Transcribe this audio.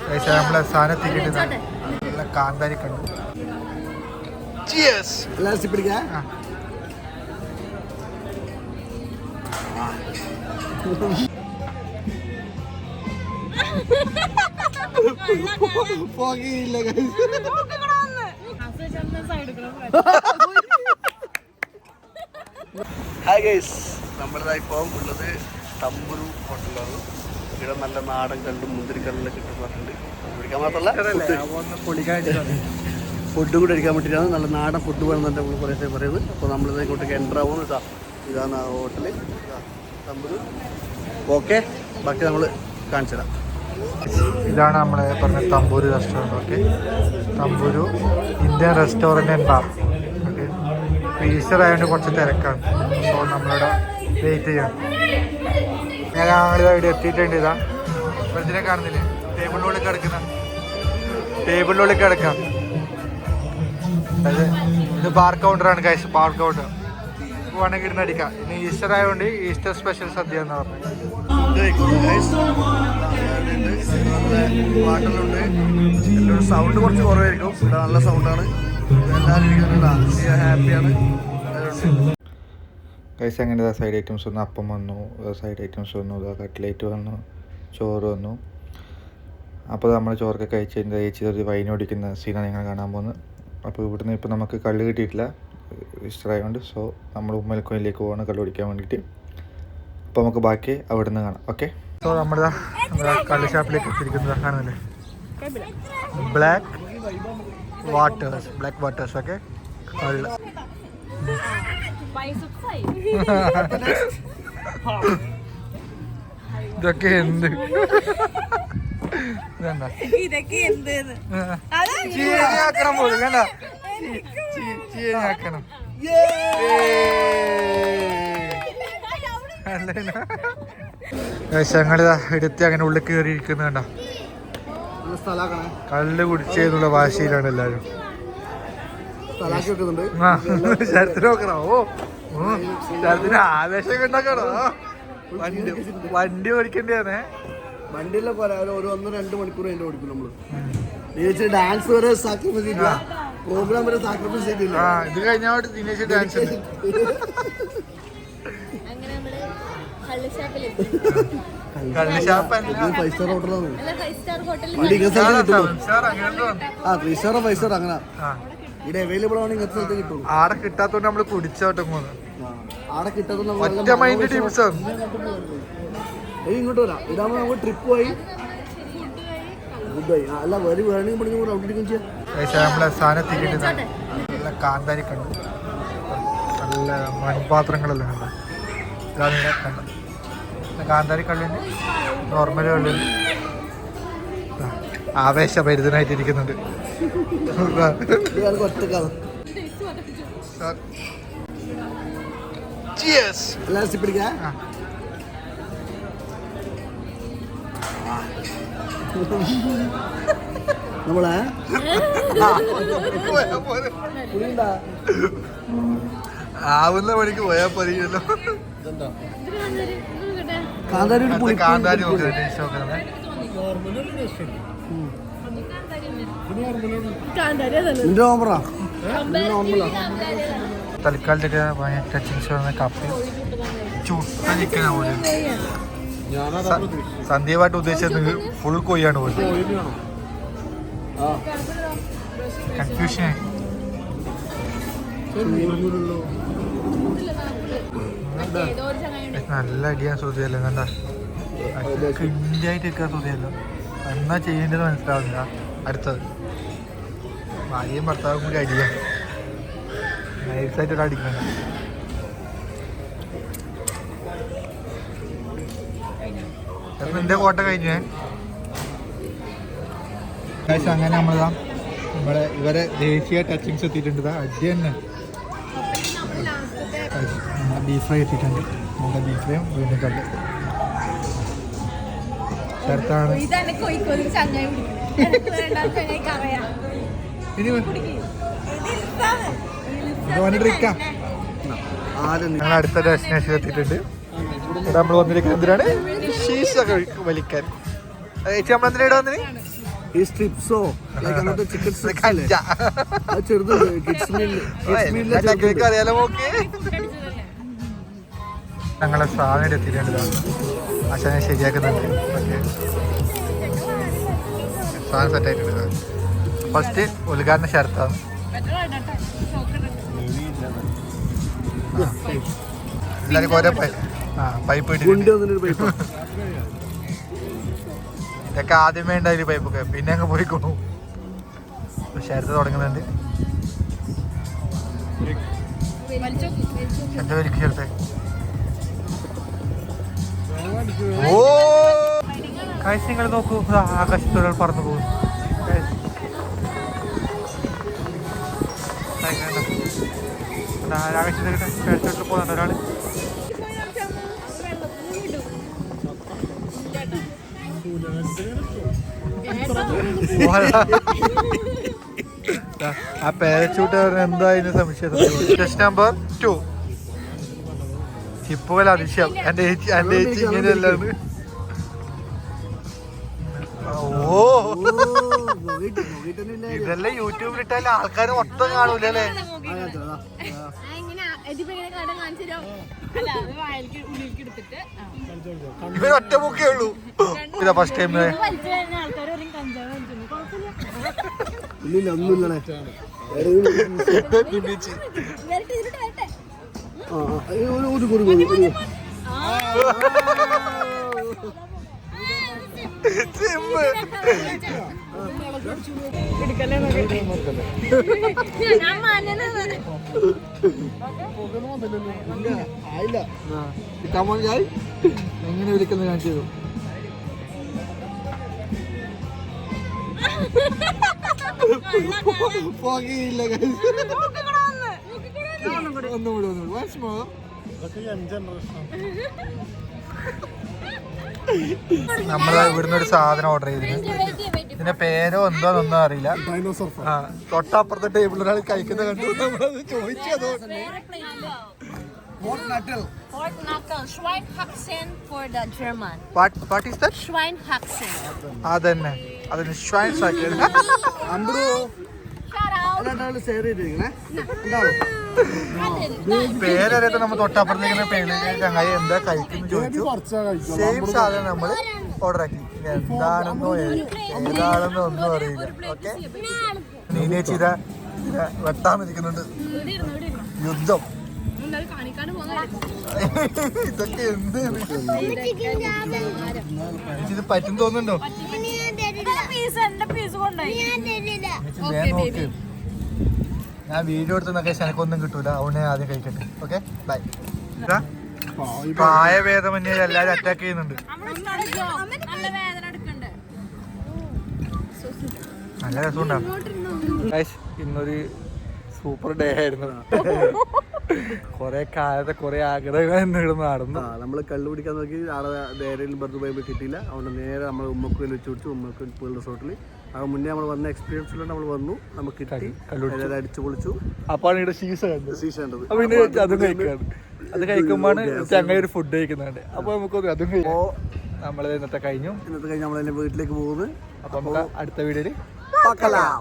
നമ്മളെ സാധനത്തിട്ട് നല്ല കാന്താരി കണ്ടു. ഹായ് ഗൈസ്, നമ്മുടെ ഇപ്പോൾ ഉള്ളത് തമ്പുരു ഹോട്ടലാണ്. ഇവിടെ നല്ല നാടൻ കല്ലും മുന്തിരിക്കല്ലും കിട്ടുന്നുണ്ട്. കുടിക്കാൻ മാത്രമല്ല ഫുഡ് കൂടെ അടിക്കാൻ വേണ്ടിയിട്ടാണ്. നല്ല നാടൻ ഫുഡ് വേണമെന്നാണ് നമ്മൾ കുറേ പറയുന്നത്. അപ്പോൾ നമ്മളിത് ഇങ്ങോട്ടേക്ക് എൻ്റർ ആവുമെന്ന് വെച്ചാൽ ഇതാണ് ആ ഹോട്ടല് തമ്പുരു. ഓക്കെ, ബാക്കി നമ്മൾ കാണിച്ചു തരാം. ഇതാണ് നമ്മളെ പറഞ്ഞ Thamburu restaurant. Okay, Thamburu Indian restaurant and bar. Okay, Easter ആയതുകൊണ്ട് കുറച്ച് തിരക്കാണ്. സോ നമ്മളിവിടെ വെയിറ്റ് ചെയ്യണം. ഞങ്ങളിവിടെ എത്തിയിട്ടുണ്ട്. ഇതാ ഇതിനെ കാണുന്നില്ലേ, ടേബിളിനുള്ളിൽ കിടക്കാം. അതായത് ഇത് ബാർ കൗണ്ടറാണ് ഗൈസ്, ബാർ കൗണ്ടർ. വേണമെങ്കിൽ ഇരുന്ന് അടിക്കാം. ഇനി ഈസ്റ്റർ ആയതുകൊണ്ട് ഈസ്റ്റർ സ്പെഷ്യൽ സദ്യ എന്ന് പറഞ്ഞു. പാട്ടിലുണ്ട്. എല്ലാവരും സൗണ്ട് കുറച്ച് കുറവായിരിക്കും. ഇവിടെ നല്ല സൗണ്ടാണ്. എല്ലാവരും ഹാപ്പിയാണ്. ഗൈസ് അങ്ങനെ സൈഡ് ഐറ്റംസ് വന്നു. അപ്പം വന്നു, സൈഡ് ഐറ്റംസ് വന്നു, കട്ട്ലേറ്റ് വന്നു, ചോറ് വന്നു. അപ്പോൾ നമ്മൾ ചോറൊക്കെ കഴിച്ച് ഒരു വൈൻ ഓടിക്കുന്ന സീനാണ് ഞങ്ങൾ കാണാൻ പോകുന്നത്. അപ്പോൾ ഇവിടുന്ന് ഇപ്പോൾ നമുക്ക് കള്ള് കിട്ടിയിട്ടില്ല ഈസ്റ്റർ ആയതുകൊണ്ട്. സോ നമ്മൾ ഉമ്മൽക്കോയിലേക്ക് പോകണം കള്ള് കുടിക്കാൻ വേണ്ടിയിട്ട്. അപ്പോൾ നമുക്ക് ബാക്കി അവിടെ നിന്ന് കാണാം. ഓക്കെ, സോ നമ്മുടെ കള്ള് ഷാപ്പിലേക്ക് എത്തിയിരിക്കുന്നത് കാണുന്നില്ലേ, ബ്ലാക്ക് വാട്ടേഴ്സ്. ഓക്കെ, കള്ള് ഇതൊക്കെ എന്ത് ചീനിയാക്കണം പോലും കണ്ട, ചീനിയാക്കണം. ഞങ്ങളിതാ എടുത്ത് അങ്ങനെ ഉള്ളിൽ കയറിയിരിക്കുന്ന കണ്ട. കള്ള് കുടിച്ചെന്നുള്ള വാശിയിലാണ് എല്ലാവരും. ശരത്തിന് നോക്കണോ? ശരത്തിന് ആവേശം ഉണ്ടാക്കണോ? വണ്ടി ഓടിക്കേണ്ടതാണേ. വണ്ടിയിലെ പോലെ ഒരു 1-2 മണിക്കൂർ അതിന്റെ ഓടിക്കും നമ്മള്. ഡാൻസ് വരെ സാക്രിഫൈസ് ചെയ്തില്ല, പ്രോഗ്രാം വരെ സാക്രിഫൈസ് ചെയ്തില്ല. ഇത് കഴിഞ്ഞാൽ ദിനേശ് ഡാൻസ് ഉണ്ട്. കള്ള് ഷാപ്പ് 5 സ്റ്റാർ ഹോട്ടലാണ്. 3 സ്റ്റാർ 5 സ്റ്റാർ അങ്ങനെ ഇവിടെ അവൈലബിൾ ആണ്. ഇങ്ങനത്തെ സ്ഥലത്ത് കിട്ടും. ആടെ കിട്ടാത്തോണ്ട് നമ്മള് കുടിച്ചോട്ടെ ആടെ കിട്ടാത്ത ഒറ്റ മൈൻഡ് ടീംസ് ഇങ്ങോട്ട് വരാം. ഇതാകുമ്പോ നമുക്ക് ട്രിപ്പ് പോയി ഫുഡായി. അല്ല വരി വേണമെങ്കിൽ പഠിക്കുമ്പോൾ റൗണ്ട് അടിക്കുകയും ചെയ്യാം. നമ്മളെ സാധനത്തിട്ട് നല്ല കാന്താരി കണ്ടു. നല്ല മൺപാത്രങ്ങളെല്ലാം കണ്ട. ഇതാണ് കണ്ട കാന്താരി കള്ളുണ്ട്, നോർമൽ കള്ളുണ്ട്. ആവേശഭരിതനായിട്ടിരിക്കുന്നുണ്ട്. നമ്മളെ ആവുന്ന പണിക്ക് പോയാ പറയല്ലോ. കാന്താരി തൽക്കാലത്തേക്ക് ടച്ചിങ്സ് വന്ന കപ്പ ചുട്ട ചിക്കനാ പോലെ. സന്ധ്യമായിട്ട് ഉദ്ദേശിച്ചത് ഫുൾ കൊയ്യാണ് പോയത്. കൺഫ്യൂഷൻ. നല്ല അടിയാൻ ശ്രുതിയല്ലോ കണ്ട. കിണ്ടിയായിട്ട് നിൽക്കാൻ ശ്രുതിയല്ലോ. എന്നാ ചെയ്യേണ്ടത് മനസ്സിലാവുന്നില്ല. അടുത്തത് ഭാര്യയും ഭർത്താവും കൂടി അടിയാൻ നൈസായിട്ടൊരു അടിക്കണ്ട. നിന്റെ കോട്ട കഴിഞ്ഞേ. അങ്ങനെ നമ്മളിതാ ഇവരെ ദേശീയ ടച്ചിങ്സ് എത്തിയിട്ടുണ്ട്. അടി തന്നെ ബീഫ് ഫ്രൈ എത്തിയിട്ടുണ്ട്. നമ്മുടെ ബീഫ് ഫ്രൈയും വീണ്ടും കണ്ട് ചേർത്താണ്. ഞങ്ങൾ അടുത്ത ഡെസ്റ്റിനേഷൻ എത്തിയിട്ടുണ്ട്. ഇവിടെ നമ്മൾ വന്നിരിക്കുന്നത് എന്തിനാണ്? ഷീഷ വലിക്കാൻ. ചേച്ചി നമ്മളെന്തിനാ ഇവിടെ വന്നിന്? ഈ സ്ട്രിപ്സോ അങ്ങനത്തെ ചിക്കൻ സ്ട്രിപ്സ് അത് ചെറുതുണ്ട് കിഡ്സ് മീലിലെ അറിയാലോ നോക്കി. ഞങ്ങളെ സാധനം എത്തിയിട്ടുണ്ട്. അച്ഛനെ ശരിയാക്കുന്നുണ്ട്. ഓക്കെ, സാധനം സെറ്റായിട്ടുണ്ട്. ഫസ്റ്റ് ഉദ്ഘാടന ഷർട്ടാണ്. എല്ലാവർക്കും ഓരോ പൈപ്പ് പൈപ്പ് ഇതൊക്കെ ആദ്യമേ ഉണ്ടായി പൈപ്പൊക്കെ, പിന്നെ അങ്ങ് പോയിക്കോണു. ഷർട്ട് തുടങ്ങുന്നുണ്ട്. എന്താ വലിക്കും ഷർട്ട്? ഓ കാഴ്ച നിങ്ങൾ നോക്കൂ, ആകാശത്തോടെ പറന്നു പോകും. ആകാശത്തോട്ട് പോകുന്നുണ്ട് ഒരാള്. ആ പാരച്ചൂട്ട് എന്തായാലും സംശയം. ടെസ്റ്റ് നമ്പർ 2 ചിപ്പുകൾ അതിശയം. എന്റെ ചേച്ചി ഇങ്ങനെയല്ലാണ്. ഓ ഇതെല്ലാം യൂട്യൂബിലിട്ടാലും ആൾക്കാർ മൊത്തം കാണൂലേ? ഇവർ ഒറ്റ മുക്കേ ഉള്ളൂ. ഇതാ ഫസ്റ്റ് ടൈം. എങ്ങനെ വിളിക്കുന്ന കാണിച്ചു തരും. നമ്മള് ഇവിടുന്ന് ഒരു സാധനം ഓർഡർ ചെയ്തിരുന്നു. ഇതിന്റെ പേരോ എന്തോന്നൊന്നും അറിയില്ല. ആ തൊട്ടപ്പുറത്തെ ടേബിളിൽ ഒരാൾ കഴിക്കുന്ന കണ്ടു. നമ്മളത് ചോദിച്ചതോ. Pork knuckle, Schweinehaxen for the German. What is that? Schweinehaxen. അതന്നെ Schweinehaxen. പേരറിയാത്ത നമ്മൾ തൊട്ടപ്പുറത്തേക്കുന്ന പേര് ചങ്ങായി എന്താ കഴിക്കുന്നു ചോദിച്ചു. സെയിം സാധനം നമ്മൾ ഓർഡർ ആക്കി. എന്താണെന്നോ ഏതാണെന്നോ ഒന്നും അറിയില്ല. ഓക്കെ, നീനേച്ചി ഇതാ വെട്ടാൻ നിൽക്കുന്നുണ്ട്. യുദ്ധം. ഇതൊക്കെ എന്ത് ഇത് പറ്റും തോന്നുന്നുണ്ടോ? നോക്ക്, ഞാൻ വീഡിയോ എടുത്തൊക്കെ ശനക്കൊന്നും കിട്ടൂല. അതുകൊണ്ട് ഞാൻ ആദ്യം കഴിക്കട്ടെ. Okay, bye. പ്രായഭേദമന്യേ എല്ലാവരും അറ്റാക്ക് ചെയ്യുന്നുണ്ട്. നല്ല രസമുണ്ടാവും. ഇന്നൊരു സൂപ്പർ ഡേ ആയിരുന്നു. കൊറേ കാലത്തെ കൊറേ ആഗ്രഹങ്ങൾ നടന്നു. നമ്മള് കള്ളു പിടിക്കാൻ നോക്കി. ആടെ നേരെ ബർത്ത് ബൈബിൾ കിട്ടിയില്ല. അതുകൊണ്ട് നേരെ നമ്മൾ ഉമ്മക്കുയിൽ വെച്ച് പിടിച്ചു. ഉമ്മക്കുയിൽ പൂൾ റിസോർട്ടിൽ. അത് മുന്നേ നമ്മൾ വന്ന എക്സ്പീരിയൻസിലൂടെ നമ്മൾ വന്നു. നമുക്ക് കിട്ടി, എല്ലാവരും അടിച്ചു പൊളിച്ചു. അപ്പാണ് ഇവിടെ ശീശ കണ്ടത്. പിന്നെ അതും കഴിക്കാണ്. അത് കഴിക്കുമ്പോഴാണ് ചങ്ങ ഒരു ഫുഡ് കഴിക്കുന്നുണ്ട്. അപ്പൊ നമുക്ക് അതും കഴിക്കും. നമ്മള് ഇന്നത്തെ കഴിഞ്ഞു. നമ്മൾ വീട്ടിലേക്ക് പോകുന്നു. അപ്പൊ നമുക്ക് അടുത്ത വീഡിയോയില് பார்க்கலாம்.